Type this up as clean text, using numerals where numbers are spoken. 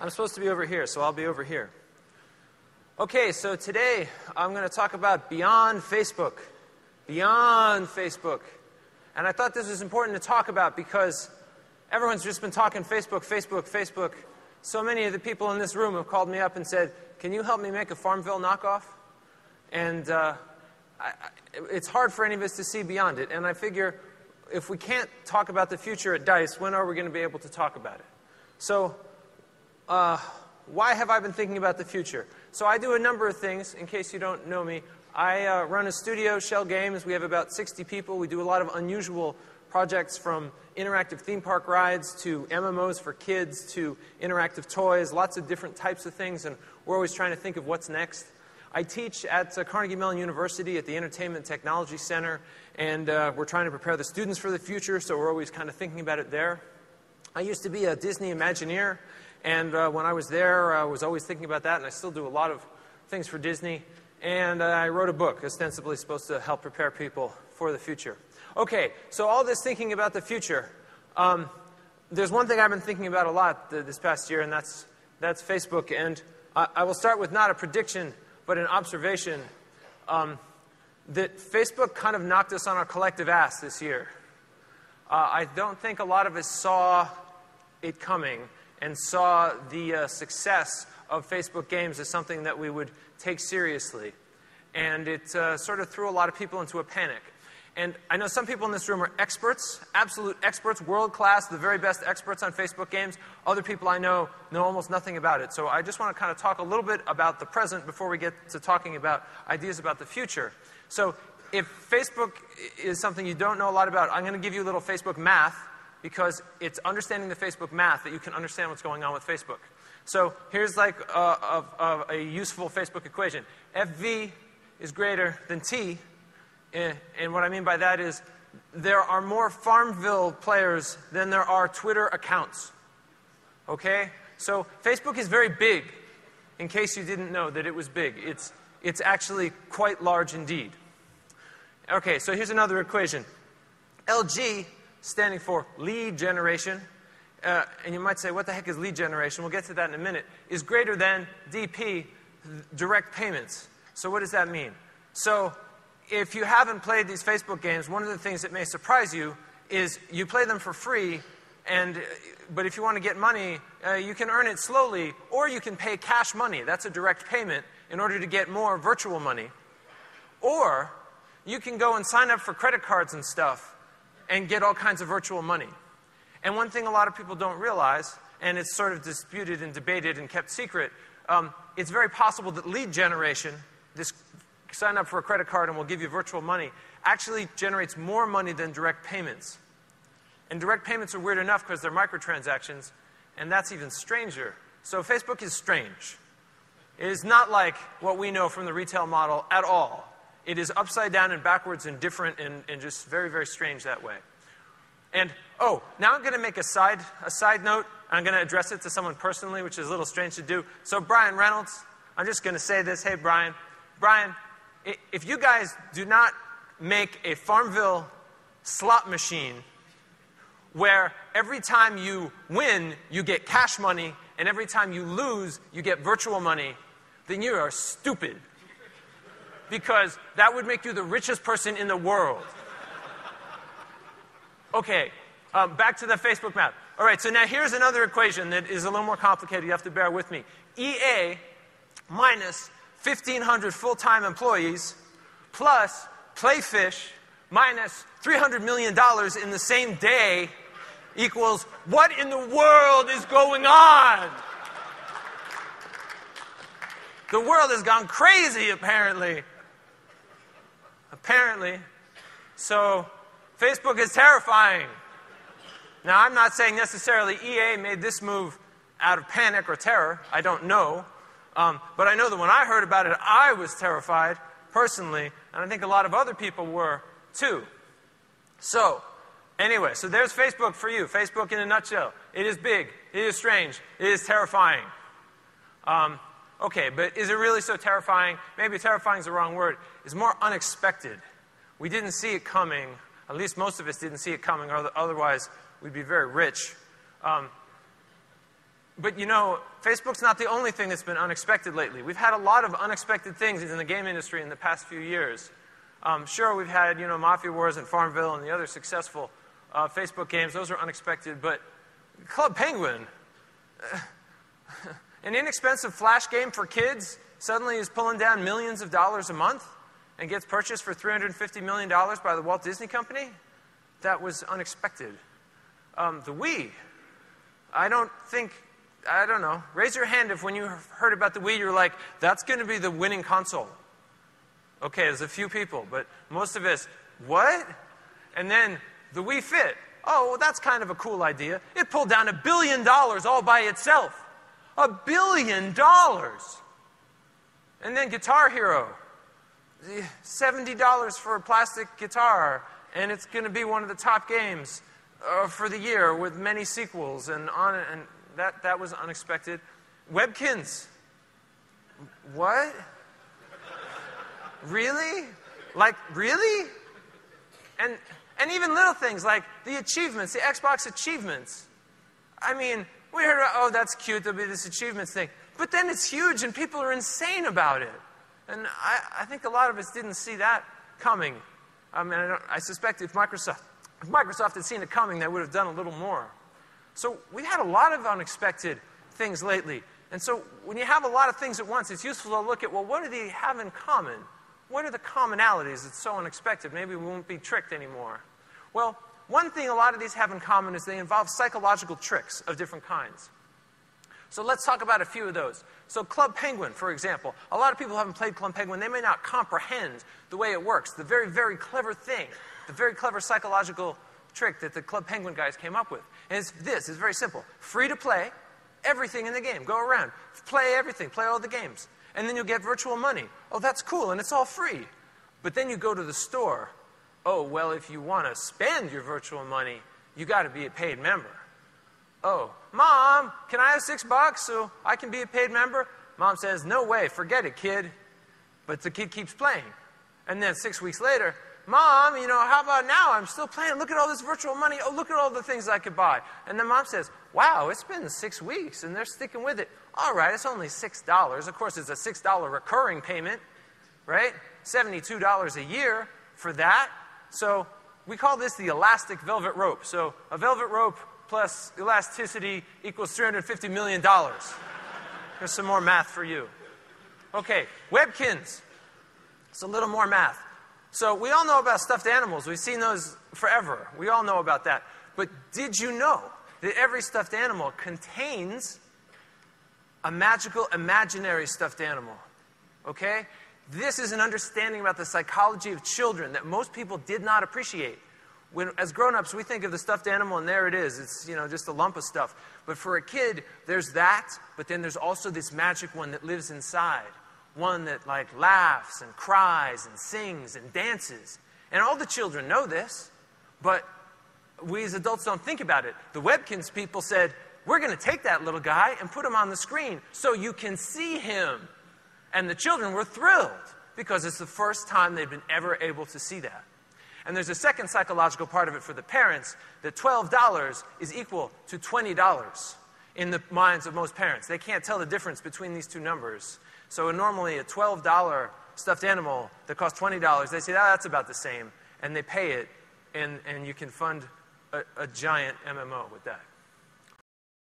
I'm supposed to be over here, so I'll be over here. Okay, so today I'm going to talk about beyond Facebook. Beyond Facebook. And I thought this was important to talk about because everyone's just been talking Facebook, Facebook, Facebook. So many of the people in this room have called me up and said, can you help me make a Farmville knockoff? And it's hard for any of us to see beyond it. And I figure if we can't talk about the future at DICE, when are we going to be able to talk about it? So why have I been thinking about the future? So I do a number of things, in case you don't know me. I run a studio, Schell Games. We have about 60 people. We do a lot of unusual projects, from interactive theme park rides to MMOs for kids to interactive toys, lots of different types of things, and we're always trying to think of what's next. I teach at Carnegie Mellon University at the Entertainment Technology Center, and we're trying to prepare the students for the future, so we're always kind of thinking about it there. I used to be a Disney Imagineer, and when I was there, I was always thinking about that, and I still do a lot of things for Disney. And I wrote a book, ostensibly supposed to help prepare people for the future. Okay, so all this thinking about the future. There's one thing I've been thinking about a lot this past year, and that's Facebook. And I will start with not a prediction, but an observation that Facebook kind of knocked us on our collective ass this year. I don't think a lot of us saw it coming and saw the success of Facebook games as something that we would take seriously. And it sort of threw a lot of people into a panic. And I know some people in this room are experts, absolute experts, world-class, the very best experts on Facebook games. Other people I know almost nothing about it. So I just want to kind of talk a little bit about the present before we get to talking about ideas about the future. So if Facebook is something you don't know a lot about, I'm going to give you a little Facebook math, because it's understanding the Facebook math that you can understand what's going on with Facebook. So here's like a useful Facebook equation. FV is greater than T. And what I mean by that is there are more Farmville players than there are Twitter accounts. Okay? So Facebook is very big, in case you didn't know that it was big. It's actually quite large indeed. Okay, so here's another equation. LG, standing for lead generation, and you might say, what the heck is lead generation? We'll get to that in a minute, is greater than DP, direct payments. So what does that mean? So if you haven't played these Facebook games, one of the things that may surprise you is you play them for free, but if you want to get money, you can earn it slowly, or you can pay cash money. That's a direct payment in order to get more virtual money. Or you can go and sign up for credit cards and stuff and get all kinds of virtual money. And one thing a lot of people don't realize, and it's sort of disputed and debated and kept secret, it's very possible that lead generation, this sign up for a credit card and we'll give you virtual money, actually generates more money than direct payments. And direct payments are weird enough because they're microtransactions, and that's even stranger. So Facebook is strange. It is not like what we know from the retail model at all. It is upside down and backwards and different and just very, very strange that way. And, oh, now I'm going to make a side note. I'm going to address it to someone personally, which is a little strange to do. So Brian Reynolds, I'm just going to say this. Hey, Brian. Brian, if you guys do not make a Farmville slot machine where every time you win, you get cash money, and every time you lose, you get virtual money, then you are stupid. Because that would make you the richest person in the world. Okay, back to the Facebook map. All right, so now here's another equation that is a little more complicated. You have to bear with me. EA minus 1,500 full-time employees plus Playfish minus $300 million in the same day equals what in the world is going on? The world has gone crazy, apparently. Apparently. So Facebook is terrifying. Now, I'm not saying necessarily EA made this move out of panic or terror. I don't know. But I know that when I heard about it, I was terrified, personally, and I think a lot of other people were, too. So, anyway, so there's Facebook for you. Facebook in a nutshell. It is big. It is strange. It is terrifying. Okay, but is it really so terrifying? Maybe terrifying is the wrong word. It's more unexpected. We didn't see it coming. At least most of us didn't see it coming, or otherwise we'd be very rich. But you know, Facebook's not the only thing that's been unexpected lately. We've had a lot of unexpected things in the game industry in the past few years. Sure, we've had, you know, Mafia Wars and Farmville and the other successful Facebook games. Those are unexpected. But Club Penguin, an inexpensive flash game for kids, suddenly is pulling down millions of dollars a month and gets purchased for $350 million by the Walt Disney Company. That was unexpected. The Wii, I don't know. Raise your hand if when you heard about the Wii, you're like, that's going to be the winning console. Okay, there's a few people, but most of us, what? And then the Wii Fit. Oh, well, that's kind of a cool idea. It pulled down $1 billion all by itself. $1 billion. And then Guitar Hero. $70 for a plastic guitar, and it's going to be one of the top games for the year with many sequels and on, and that was unexpected. Webkins. What? Really? Like, really? And even little things like the achievements, the Xbox achievements. I mean, we heard about, oh, that's cute, there'll be this achievements thing. But then it's huge and people are insane about it. And I think a lot of us didn't see that coming. I mean, I suspect if Microsoft had seen it coming, they would have done a little more. So we've had a lot of unexpected things lately. And so when you have a lot of things at once, it's useful to look at, well, what do they have in common? What are the commonalities that's so unexpected? Maybe we won't be tricked anymore. Well, one thing a lot of these have in common is they involve psychological tricks of different kinds. So let's talk about a few of those. So Club Penguin, for example. A lot of people haven't played Club Penguin. They may not comprehend the way it works. The very, very clever thing, the very clever psychological trick that the Club Penguin guys came up with. And it's this. It's very simple. Free to play, everything in the game. Go around. Play everything. Play all the games. And then you'll get virtual money. Oh, that's cool, and it's all free. But then you go to the store. Oh, well, if you want to spend your virtual money, you got to be a paid member. Oh, Mom, can I have $6 so I can be a paid member? Mom says, no way, forget it, kid. But the kid keeps playing. And then 6 weeks later, Mom, you know, how about now? I'm still playing. Look at all this virtual money. Oh, look at all the things I could buy. And then Mom says, wow, it's been 6 weeks, and they're sticking with it. All right, it's only $6. Of course, it's a $6 recurring payment, right? $72 a year for that. So we call this the elastic velvet rope. So a velvet rope plus elasticity equals $350 million. Here's some more math for you. Okay, Webkins. It's a little more math. So we all know about stuffed animals. We've seen those forever. We all know about that. But did you know that every stuffed animal contains a magical, imaginary stuffed animal? Okay? This is an understanding about the psychology of children that most people did not appreciate. When, as grown-ups, we think of the stuffed animal, and there it is. It's, you know, just a lump of stuff. But for a kid, there's that, but then there's also this magic one that lives inside. One that, like, laughs and cries and sings and dances. And all the children know this, but we as adults don't think about it. The Webkins people said, we're going to take that little guy and put him on the screen so you can see him. And the children were thrilled because it's the first time they've been ever able to see that. And there's a second psychological part of it for the parents, that $12 is equal to $20 in the minds of most parents. They can't tell the difference between these two numbers. So normally a $12 stuffed animal that costs $20, they say, oh, that's about the same. And they pay it, and you can fund a giant MMO with that.